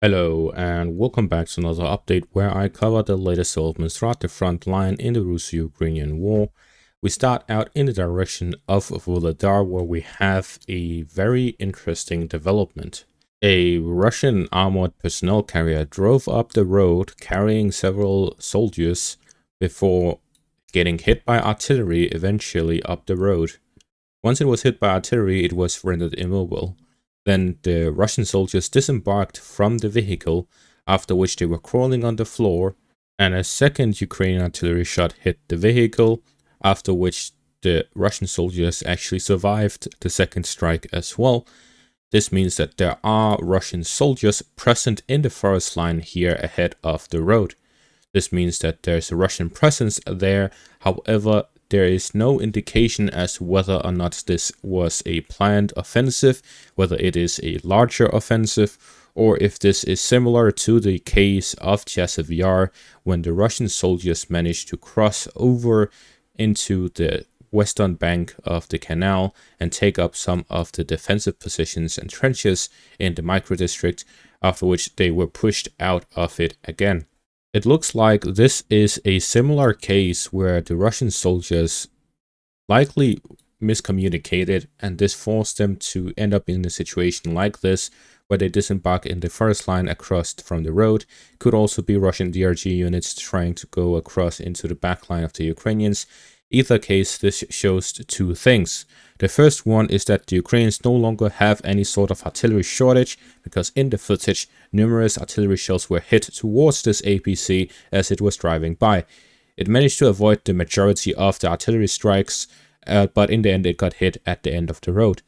Hello and welcome back to another update where I cover the latest developments throughout the front line in the Russo-Ukrainian war. We start out in the direction of Vuhledar, where we have a very interesting development. A Russian armored personnel carrier drove up the road carrying several soldiers before getting hit by artillery eventually up the road. Once it was hit by artillery, it was rendered immobile. Then the Russian soldiers disembarked from the vehicle, after which they were crawling on the floor, and a second Ukrainian artillery shot hit the vehicle, after which the Russian soldiers actually survived the second strike as well. This means that there are Russian soldiers present in the forest line here ahead of the road. This means that there's a Russian presence there. However, there is no indication as to whether or not this was a planned offensive, whether it is a larger offensive, or if this is similar to the case of Chasiv Yar, when the Russian soldiers managed to cross over into the western bank of the canal and take up some of the defensive positions and trenches in the micro-district, after which they were pushed out of it again. It looks like this is a similar case where the Russian soldiers likely miscommunicated, and this forced them to end up in a situation like this, where they disembark in the first line across from the road. Could also be Russian DRG units trying to go across into the back line of the Ukrainians. Either case, this shows two things. The first one is that the Ukrainians no longer have any sort of artillery shortage, because in the footage, numerous artillery shells were hit towards this APC as it was driving by. It managed to avoid the majority of the artillery strikes, but in the end it got hit at the end of the road.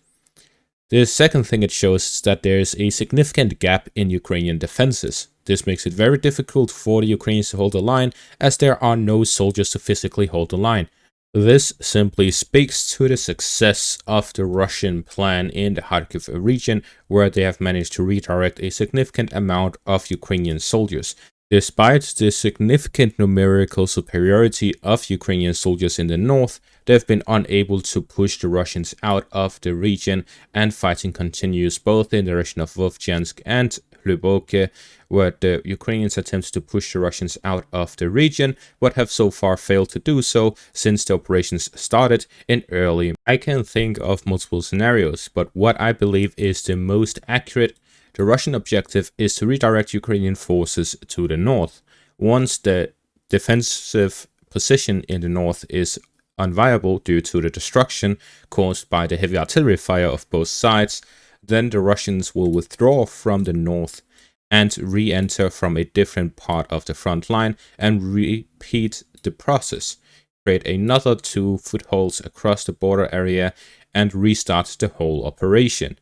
The second thing it shows is that there is a significant gap in Ukrainian defenses. This makes it very difficult for the Ukrainians to hold the line, as there are no soldiers to physically hold the line. This simply speaks to the success of the Russian plan in the Kharkiv region, where they have managed to redirect a significant amount of Ukrainian soldiers. Despite the significant numerical superiority of Ukrainian soldiers in the north, they have been unable to push the Russians out of the region, and fighting continues both in the direction of Vovchansk and Hlyboke, where the Ukrainians attempt to push the Russians out of the region, but have so far failed to do so since the operations started in early. I can think of multiple scenarios, but what I believe is the most accurate. The Russian objective is to redirect Ukrainian forces to the north. Once the defensive position in the north is unviable due to the destruction caused by the heavy artillery fire of both sides, then the Russians will withdraw from the north and re-enter from a different part of the front line and repeat the process. Create another two footholds across the border area and restart the whole operation.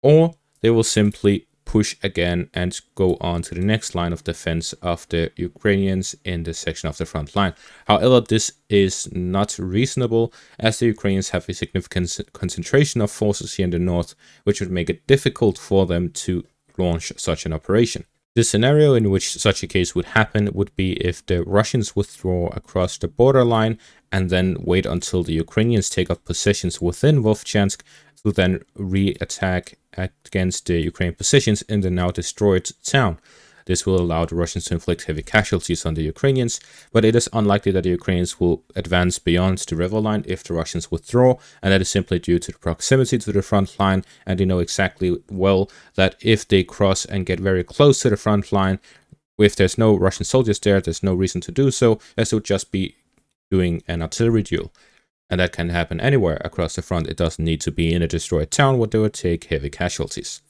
Or they will simply push again and go on to the next line of defense of the Ukrainians in this section of the front line. However, this is not reasonable, as the Ukrainians have a significant concentration of forces here in the north, which would make it difficult for them to launch such an operation. The scenario in which such a case would happen would be if the Russians withdraw across the borderline and then wait until the Ukrainians take up positions within Vovchansk to then re-attack against the Ukrainian positions in the now destroyed town. This will allow the Russians to inflict heavy casualties on the Ukrainians, but it is unlikely that the Ukrainians will advance beyond the river line if the Russians withdraw, and that is simply due to the proximity to the front line, and they know exactly well that if they cross and get very close to the front line, if there's no Russian soldiers there, there's no reason to do so, as it would just be doing an artillery duel. And that can happen anywhere across the front. It doesn't need to be in a destroyed town where they would take heavy casualties.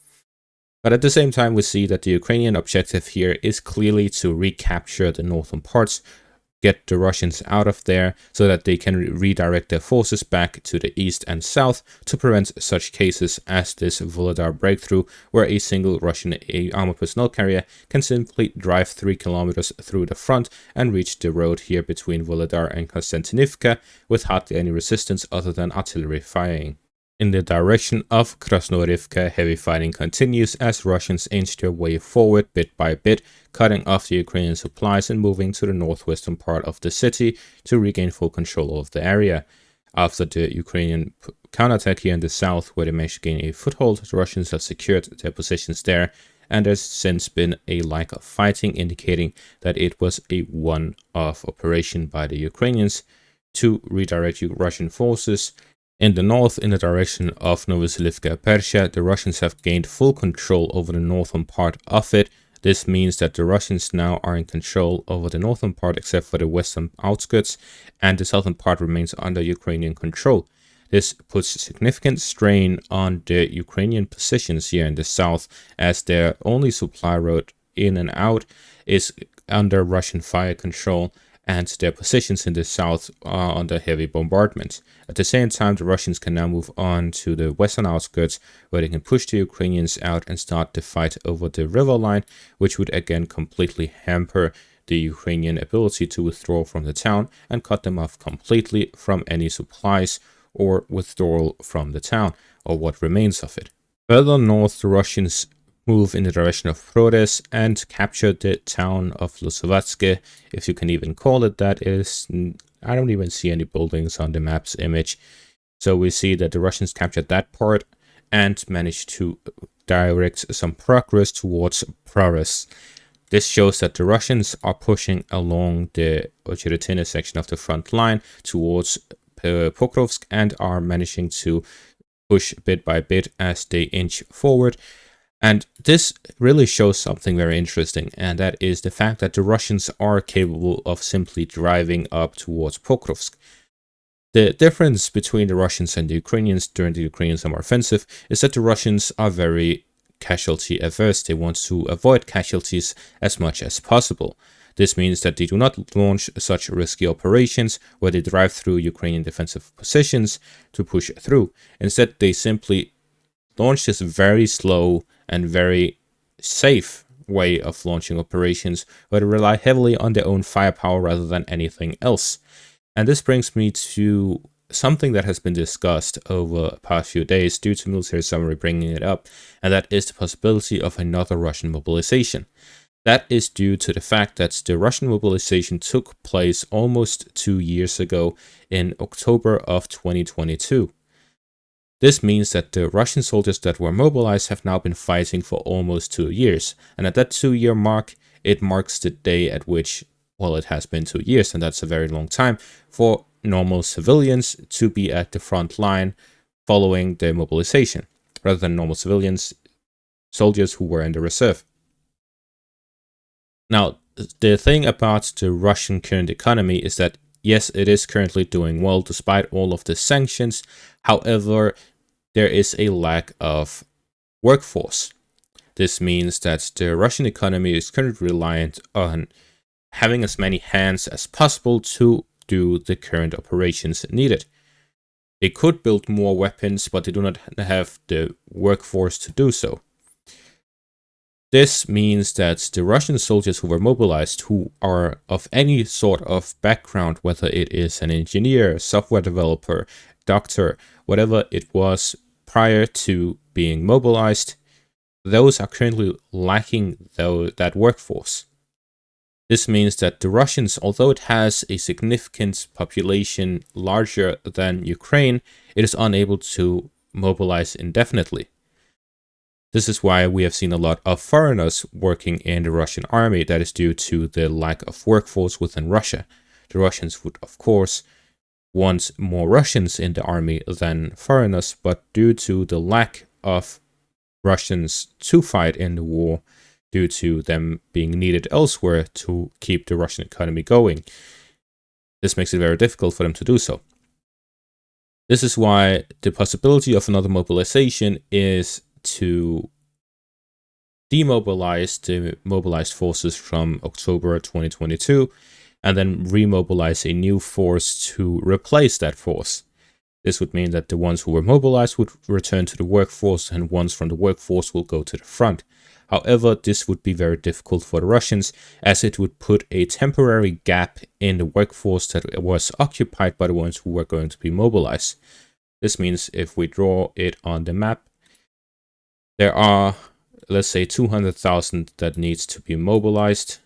But at the same time, we see that the Ukrainian objective here is clearly to recapture the northern parts, get the Russians out of there so that they can redirect their forces back to the east and south to prevent such cases as this Vuhledar breakthrough, where a single Russian armored personnel carrier can simply drive 3 kilometers through the front and reach the road here between Vuhledar and Konstantinivka with hardly any resistance other than artillery firing. In the direction of Krasnoarivka, heavy fighting continues as Russians inch their way forward bit by bit, cutting off the Ukrainian supplies and moving to the northwestern part of the city to regain full control of the area. After the Ukrainian counterattack here in the south, where they managed to gain a foothold, the Russians have secured their positions there and there's since been a lack of fighting, indicating that it was a one-off operation by the Ukrainians to redirect Russian forces. In the north, in the direction of Novoselivka-Persia, the Russians have gained full control over the northern part of it. This means that the Russians now are in control over the northern part except for the western outskirts, and the southern part remains under Ukrainian control. This puts significant strain on the Ukrainian positions here in the south, as their only supply road in and out is under Russian fire control, and their positions in the south are under heavy bombardment. At the same time, the Russians can now move on to the western outskirts, where they can push the Ukrainians out and start the fight over the river line, which would again completely hamper the Ukrainian ability to withdraw from the town and cut them off completely from any supplies or withdrawal from the town, or what remains of it. Further north, the Russians move in the direction of Prodes and capture the town of Lusovatske, if you can even call it that. I don't even see any buildings on the map's image. So we see that the Russians captured that part and managed to direct some progress towards Prodes. This shows that the Russians are pushing along the Ocheretine section of the front line towards Pokrovsk and are managing to push bit by bit as they inch forward. And this really shows something very interesting, and that is the fact that the Russians are capable of simply driving up towards Pokrovsk. The difference between the Russians and the Ukrainians during the Ukrainian summer offensive is that the Russians are very casualty averse. They want to avoid casualties as much as possible. This means that they do not launch such risky operations where they drive through Ukrainian defensive positions to push through. Instead, they simply launch this very slow and very safe way of launching operations, where they rely heavily on their own firepower rather than anything else. And this brings me to something that has been discussed over the past few days due to Military Summary bringing it up, and that is the possibility of another Russian mobilization. That is due to the fact that the Russian mobilization took place almost 2 years ago in October of 2022. This means that the Russian soldiers that were mobilized have now been fighting for almost 2 years. And at that 2-year mark, it marks the day at which, well, it has been 2 years, and that's a very long time for normal civilians to be at the front line following the mobilization, rather than normal civilians, soldiers who were in the reserve. Now, the thing about the Russian current economy is that, yes, it is currently doing well despite all of the sanctions. However, there is a lack of workforce. This means that the Russian economy is currently reliant on having as many hands as possible to do the current operations needed. They could build more weapons, but they do not have the workforce to do so. This means that the Russian soldiers who were mobilized, who are of any sort of background, whether it is an engineer, software developer, doctor, whatever it was prior to being mobilized, those are currently lacking that workforce. This means that the Russians, although it has a significant population larger than Ukraine, it is unable to mobilize indefinitely. This is why we have seen a lot of foreigners working in the Russian army. That is due to the lack of workforce within Russia. The Russians would, of course, want more Russians in the army than foreigners, but due to the lack of Russians to fight in the war, due to them being needed elsewhere to keep the Russian economy going, this makes it very difficult for them to do so. This is why the possibility of another mobilization is to demobilize the mobilized forces from October 2022 and then remobilize a new force to replace that force. This would mean that the ones who were mobilized would return to the workforce and ones from the workforce will go to the front. However, this would be very difficult for the Russians, as it would put a temporary gap in the workforce that was occupied by the ones who were going to be mobilized. This means if we draw it on the map, there are, let's say, 200,000 that needs to be mobilized,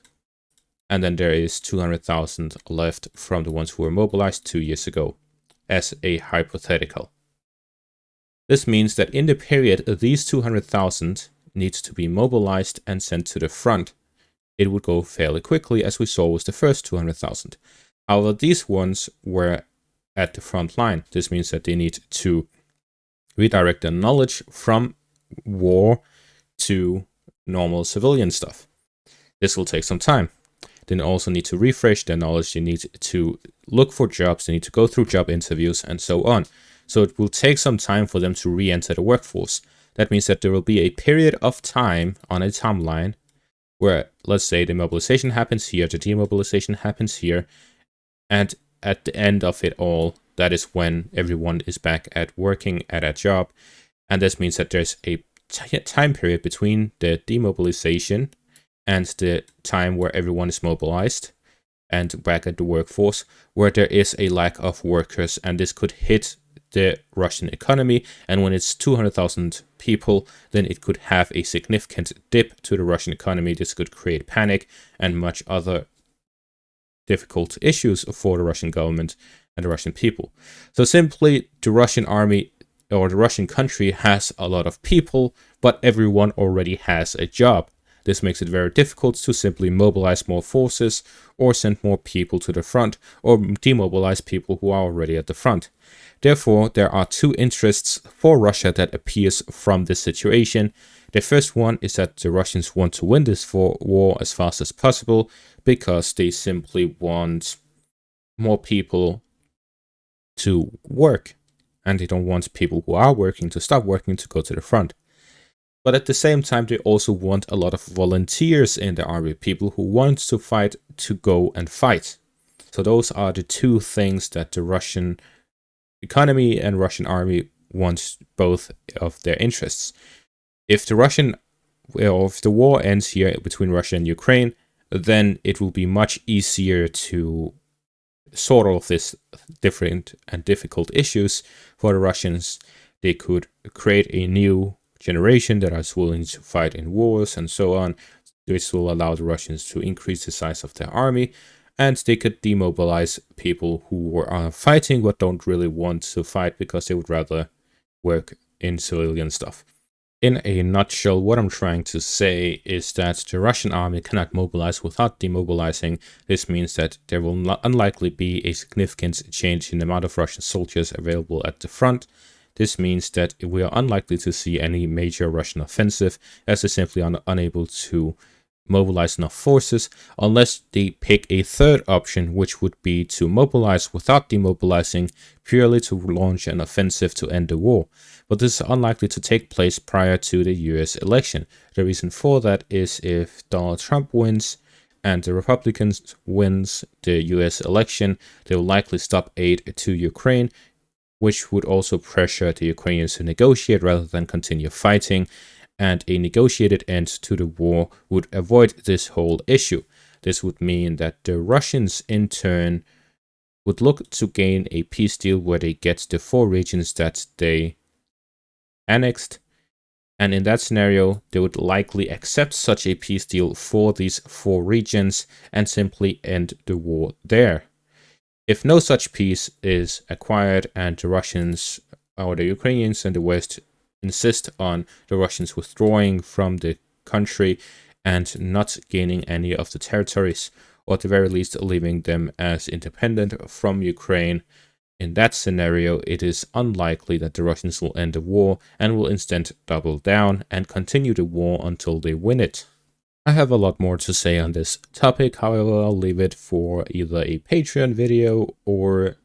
and then there is 200,000 left from the ones who were mobilized 2 years ago, as a hypothetical. This means that in the period, these 200,000 needs to be mobilized and sent to the front, it would go fairly quickly, as we saw with the first 200,000. However, these ones were at the front line. This means that they need to redirect their knowledge from war to normal civilian stuff. This will take some time. They also need to refresh their knowledge. They need to look for jobs. They need to go through job interviews and so on. So it will take some time for them to re-enter the workforce. That means that there will be a period of time on a timeline where, let's say, the mobilization happens here, the demobilization happens here, and at the end of it all, that is when everyone is back at working at a job. And this means that there's a time period between the demobilization and the time where everyone is mobilized and back at the workforce, where there is a lack of workers, and this could hit the Russian economy. And when it's 200,000 people, then it could have a significant dip to the Russian economy. This could create panic and much other difficult issues for the Russian government and the Russian people. So simply, the Russian army or the Russian country has a lot of people, but everyone already has a job. This makes it very difficult to simply mobilize more forces or send more people to the front or demobilize people who are already at the front. Therefore, there are two interests for Russia that appears from this situation. The first one is that the Russians want to win this war as fast as possible because they simply want more people to work, and they don't want people who are working to stop working to go to the front. But at the same time, they also want a lot of volunteers in the army, people who want to fight to go and fight. So those are the two things that the Russian economy and Russian army wants, both of their interests. If the war ends here between Russia and Ukraine, then it will be much easier to sort all of this different and difficult issues for the Russians. They could create a new generation that is willing to fight in wars and so on. This will allow the Russians to increase the size of their army, and they could demobilize people who are fighting but don't really want to fight because they would rather work in civilian stuff. In a nutshell, what I'm trying to say is that the Russian army cannot mobilize without demobilizing. This means that there will unlikely be a significant change in the amount of Russian soldiers available at the front. This means that we are unlikely to see any major Russian offensive, as they're simply unable to mobilize enough forces, unless they pick a third option, which would be to mobilize without demobilizing, purely to launch an offensive to end the war. But this is unlikely to take place prior to the US election. The reason for that is if Donald Trump wins and the Republicans wins the US election, they will likely stop aid to Ukraine, which would also pressure the Ukrainians to negotiate rather than continue fighting. And a negotiated end to the war would avoid this whole issue. This would mean that the Russians, in turn, would look to gain a peace deal where they get the 4 regions that they annexed. And in that scenario, they would likely accept such a peace deal for these 4 regions and simply end the war there. If no such peace is acquired and the Russians or the Ukrainians and the West insist on the Russians withdrawing from the country and not gaining any of the territories, or at the very least leaving them as independent from Ukraine, in that scenario, it is unlikely that the Russians will end the war and will instead double down and continue the war until they win it. I have a lot more to say on this topic, however, I'll leave it for either a Patreon video or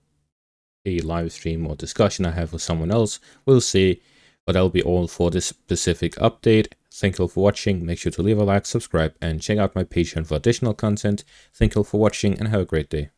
a live stream or discussion I have with someone else. We'll see. But that'll be all for this specific update. Thank you all for watching. Make sure to leave a like, subscribe, and check out my Patreon for additional content. Thank you all for watching and have a great day.